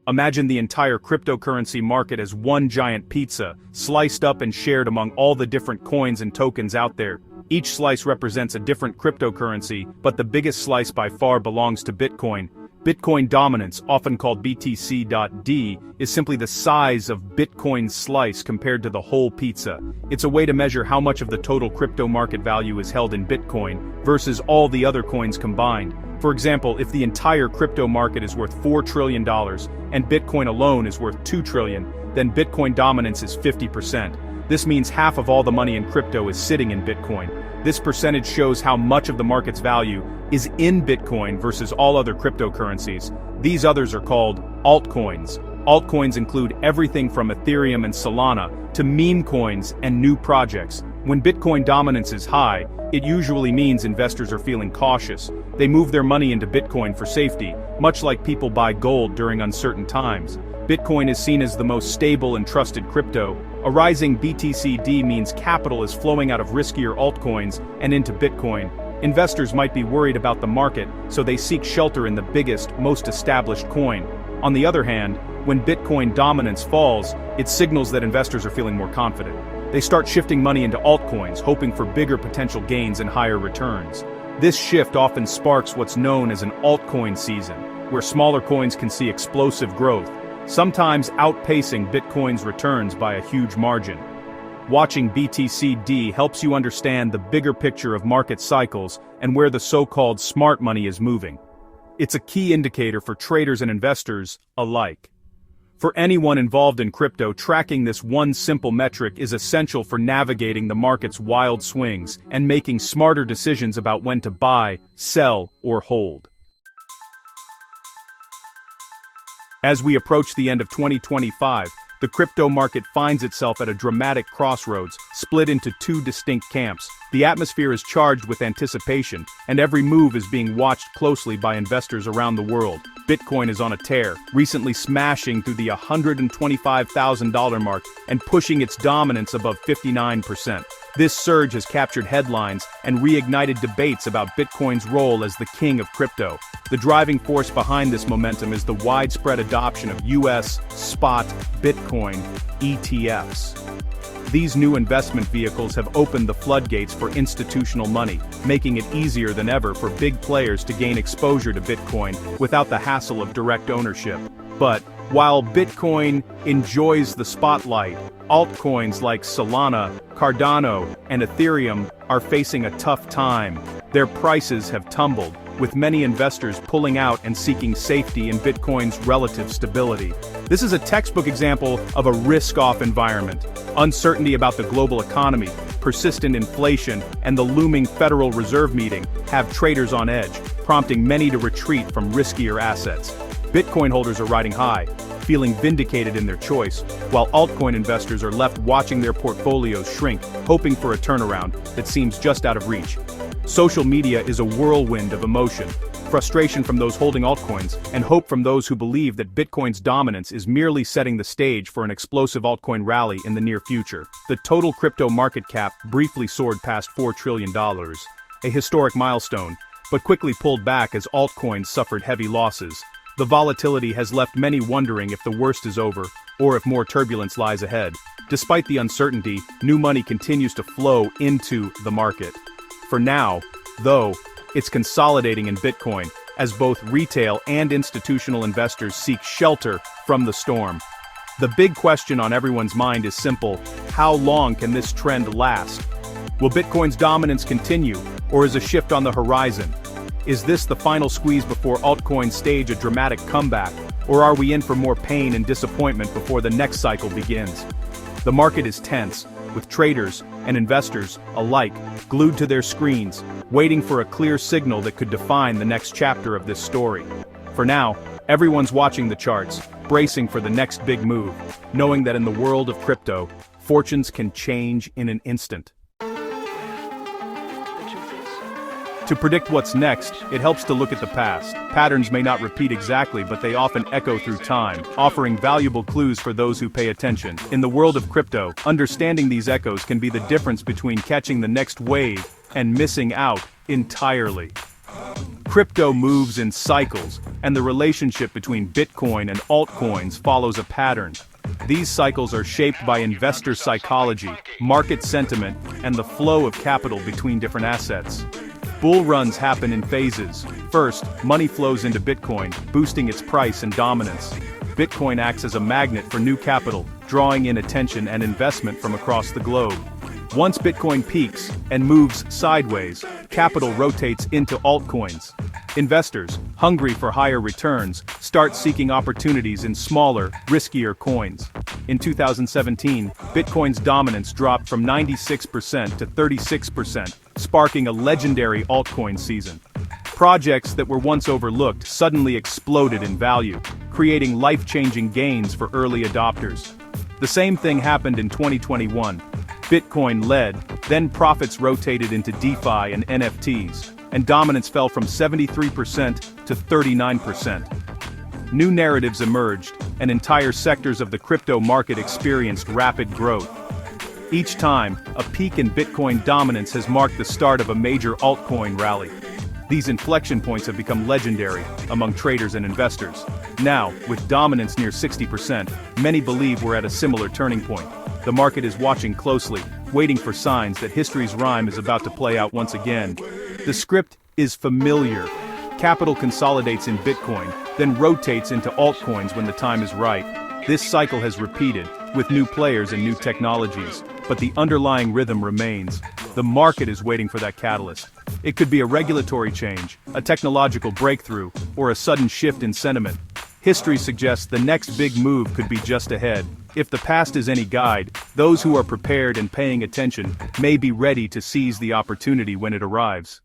Imagine the entire cryptocurrency market as one giant pizza, sliced up and shared among all the different coins and tokens out there. Each slice represents a different cryptocurrency, but the biggest slice by far belongs to Bitcoin. Bitcoin dominance, often called BTC.D, is simply the size of Bitcoin's slice compared to the whole pizza. It's a way to measure how much of the total crypto market value is held in Bitcoin versus all the other coins combined. For example, if the entire crypto market is worth $4 trillion and Bitcoin alone is worth $2 trillion, then Bitcoin dominance is 50%. This means half of all the money in crypto is sitting in Bitcoin. This percentage shows how much of the market's value is in Bitcoin versus all other cryptocurrencies. These others are called altcoins. Altcoins include everything from Ethereum and Solana to meme coins and new projects. When Bitcoin dominance is high, it usually means investors are feeling cautious. They move their money into Bitcoin for safety, much like people buy gold during uncertain times. Bitcoin is seen as the most stable and trusted crypto. A rising BTC-D means capital is flowing out of riskier altcoins and into Bitcoin. Investors might be worried about the market, so they seek shelter in the biggest, most established coin. On the other hand, when Bitcoin dominance falls, it signals that investors are feeling more confident. They start shifting money into altcoins, hoping for bigger potential gains and higher returns. This shift often sparks what's known as an altcoin season, where smaller coins can see explosive growth, sometimes outpacing Bitcoin's returns by a huge margin. Watching BTC-D helps you understand the bigger picture of market cycles and where the so-called smart money is moving. It's a key indicator for traders and investors alike. For anyone involved in crypto, tracking this one simple metric is essential for navigating the market's wild swings and making smarter decisions about when to buy, sell, or hold. As we approach the end of 2025, the crypto market finds itself at a dramatic crossroads, split into two distinct camps. The atmosphere is charged with anticipation, and every move is being watched closely by investors around the world. Bitcoin is on a tear, recently smashing through the $125,000 mark and pushing its dominance above 59%. This surge has captured headlines and reignited debates about Bitcoin's role as the king of crypto. The driving force behind this momentum is the widespread adoption of US spot Bitcoin ETFs. These new investment vehicles have opened the floodgates for institutional money, making it easier than ever for big players to gain exposure to Bitcoin without the hassle of direct ownership. But while Bitcoin enjoys the spotlight, altcoins like Solana, Cardano, and Ethereum are facing a tough time. Their prices have tumbled, with many investors pulling out and seeking safety in Bitcoin's relative stability. This is a textbook example of a risk-off environment. Uncertainty about the global economy, persistent inflation, and the looming Federal Reserve meeting have traders on edge, prompting many to retreat from riskier assets. Bitcoin holders are riding high, feeling vindicated in their choice, while altcoin investors are left watching their portfolios shrink, hoping for a turnaround that seems just out of reach. Social media is a whirlwind of emotion, frustration from those holding altcoins, and hope from those who believe that Bitcoin's dominance is merely setting the stage for an explosive altcoin rally in the near future. The total crypto market cap briefly soared past $4 trillion, a historic milestone, but quickly pulled back as altcoins suffered heavy losses. The volatility has left many wondering if the worst is over, or if more turbulence lies ahead. Despite the uncertainty, new money continues to flow into the market. For now, though, it's consolidating in Bitcoin, as both retail and institutional investors seek shelter from the storm. The big question on everyone's mind is simple: how long can this trend last? Will Bitcoin's dominance continue, or is a shift on the horizon? Is this the final squeeze before altcoins stage a dramatic comeback, or are we in for more pain and disappointment before the next cycle begins? The market is tense, with traders and investors alike glued to their screens, waiting for a clear signal that could define the next chapter of this story. For now, everyone's watching the charts, bracing for the next big move, knowing that in the world of crypto, fortunes can change in an instant. To predict what's next, it helps to look at the past. Patterns may not repeat exactly, but they often echo through time, offering valuable clues for those who pay attention. In the world of crypto, understanding these echoes can be the difference between catching the next wave and missing out entirely. Crypto moves in cycles, and the relationship between Bitcoin and altcoins follows a pattern. These cycles are shaped by investor psychology, market sentiment, and the flow of capital between different assets. Bull runs happen in phases. First, money flows into Bitcoin, boosting its price and dominance. Bitcoin acts as a magnet for new capital, drawing in attention and investment from across the globe. Once Bitcoin peaks and moves sideways, capital rotates into altcoins. Investors, hungry for higher returns, start seeking opportunities in smaller, riskier coins. In 2017, Bitcoin's dominance dropped from 96% to 36%, sparking a legendary altcoin season. Projects that were once overlooked suddenly exploded in value, creating life-changing gains for early adopters. The same thing happened in 2021. Bitcoin led, then profits rotated into DeFi and NFTs, and dominance fell from 73% to 39%. New narratives emerged, and entire sectors of the crypto market experienced rapid growth. Each time, a peak in Bitcoin dominance has marked the start of a major altcoin rally. These inflection points have become legendary among traders and investors. Now, with dominance near 60%, many believe we're at a similar turning point. The market is watching closely, waiting for signs that history's rhyme is about to play out once again. The script is familiar. Capital consolidates in Bitcoin, then rotates into altcoins when the time is right. This cycle has repeated, with new players and new technologies, but the underlying rhythm remains. The market is waiting for that catalyst. It could be a regulatory change, a technological breakthrough, or a sudden shift in sentiment. History suggests the next big move could be just ahead. If the past is any guide, those who are prepared and paying attention may be ready to seize the opportunity when it arrives.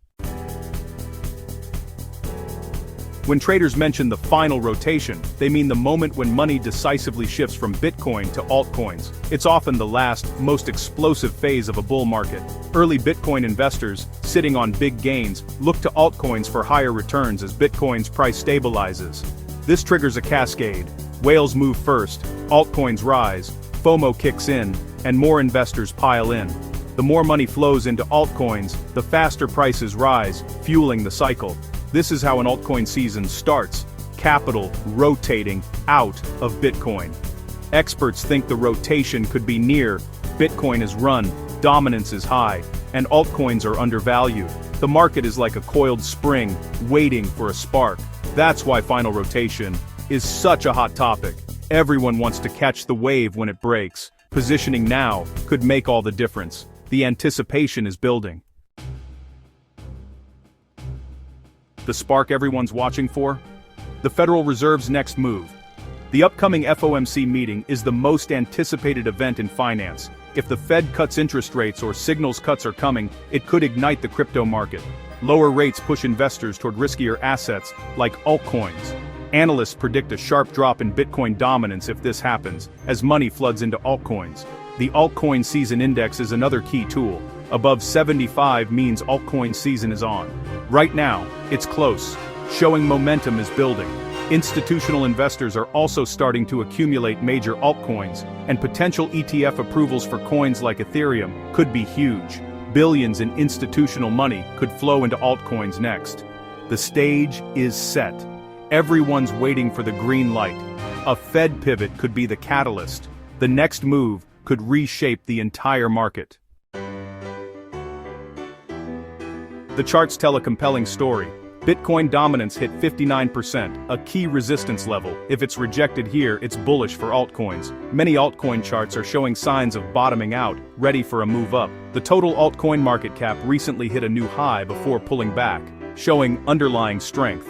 When traders mention the final rotation, they mean the moment when money decisively shifts from Bitcoin to altcoins. It's often the last, most explosive phase of a bull market. Early Bitcoin investors, sitting on big gains, look to altcoins for higher returns as Bitcoin's price stabilizes. This triggers a cascade. Whales move first, altcoins rise, FOMO kicks in, and more investors pile in. The more money flows into altcoins, the faster prices rise, fueling the cycle. This is how an altcoin season starts: capital rotating out of Bitcoin. Experts think the rotation could be near. Bitcoin is run, dominance is high, and altcoins are undervalued. The market is like a coiled spring, waiting for a spark. That's why final rotation is such a hot topic. Everyone wants to catch the wave when it breaks. Positioning now could make all the difference. The anticipation is building. The spark everyone's watching for? The Federal Reserve's next move. The upcoming FOMC meeting is the most anticipated event in finance. If the Fed cuts interest rates or signals cuts are coming, it could ignite the crypto market. Lower rates push investors toward riskier assets, like altcoins. Analysts predict a sharp drop in Bitcoin dominance if this happens, as money floods into altcoins. The Altcoin Season Index is another key tool. Above 75 means altcoin season is on. Right now, it's close, showing momentum is building. Institutional investors are also starting to accumulate major altcoins, and potential ETF approvals for coins like Ethereum could be huge. Billions in institutional money could flow into altcoins next. The stage is set. Everyone's waiting for the green light. A Fed pivot could be the catalyst. The next move could reshape the entire market. The charts tell a compelling story. Bitcoin dominance hit 59%, a key resistance level. If it's rejected here, it's bullish for altcoins. Many altcoin charts are showing signs of bottoming out, ready for a move up. The total altcoin market cap recently hit a new high before pulling back, showing underlying strength.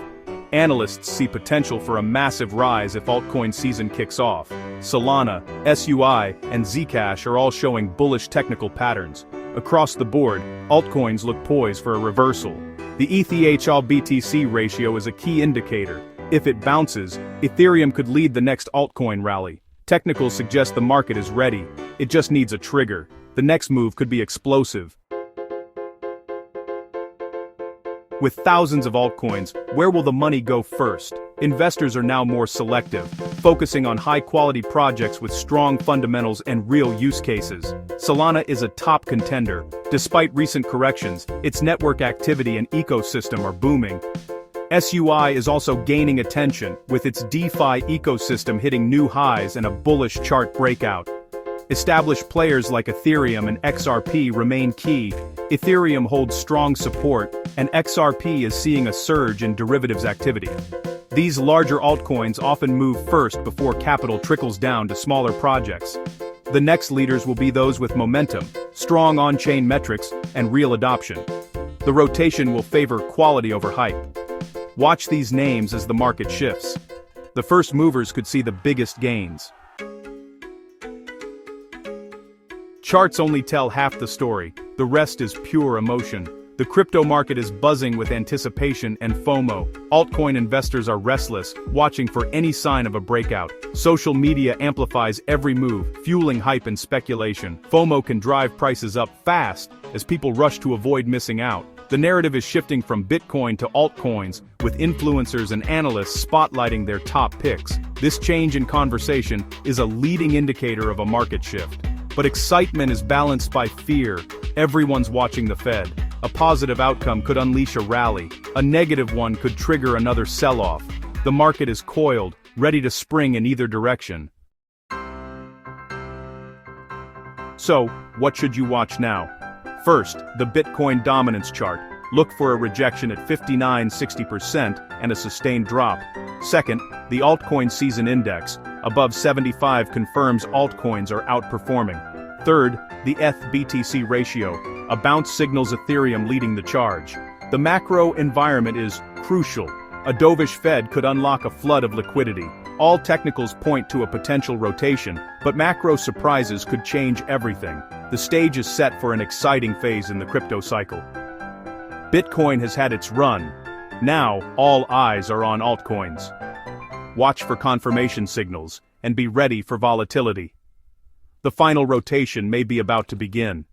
Analysts see potential for a massive rise if altcoin season kicks off. Solana, SUI, and Zcash are all showing bullish technical patterns. Across the board, altcoins look poised for a reversal. The ETH/BTC ratio is a key indicator. If it bounces, Ethereum could lead the next altcoin rally. Technicals suggest the market is ready. It just needs a trigger. The next move could be explosive. With thousands of altcoins, where will the money go first? Investors are now more selective, focusing on high-quality projects with strong fundamentals and real use cases. Solana is a top contender. Despite recent corrections, its network activity and ecosystem are booming. SUI is also gaining attention, with its DeFi ecosystem hitting new highs and a bullish chart breakout. Established players like Ethereum and XRP remain key. Ethereum holds strong support, and XRP is seeing a surge in derivatives activity. These larger altcoins often move first before capital trickles down to smaller projects. The next leaders will be those with momentum, strong on-chain metrics, and real adoption. The rotation will favor quality over hype. Watch these names as the market shifts. The first movers could see the biggest gains. Charts only tell half the story, the rest is pure emotion. The crypto market is buzzing with anticipation and FOMO. Altcoin investors are restless, watching for any sign of a breakout. Social media amplifies every move, fueling hype and speculation. FOMO can drive prices up fast, as people rush to avoid missing out. The narrative is shifting from Bitcoin to altcoins, with influencers and analysts spotlighting their top picks. This change in conversation is a leading indicator of a market shift. But excitement is balanced by fear. Everyone's watching the Fed. A positive outcome could unleash a rally. A negative one could trigger another sell-off. The market is coiled, ready to spring in either direction. So, what should you watch now? First, the Bitcoin dominance chart. Look for a rejection at 59–60% and a sustained drop. Second, the altcoin season index. Above 75 confirms altcoins are outperforming. Third, the ETH-BTC ratio. A bounce signals Ethereum leading the charge. The macro environment is crucial. A dovish Fed could unlock a flood of liquidity. All technicals point to a potential rotation, but macro surprises could change everything. The stage is set for an exciting phase in the crypto cycle. Bitcoin has had its run. Now, all eyes are on altcoins. Watch for confirmation signals, and be ready for volatility. The final rotation may be about to begin.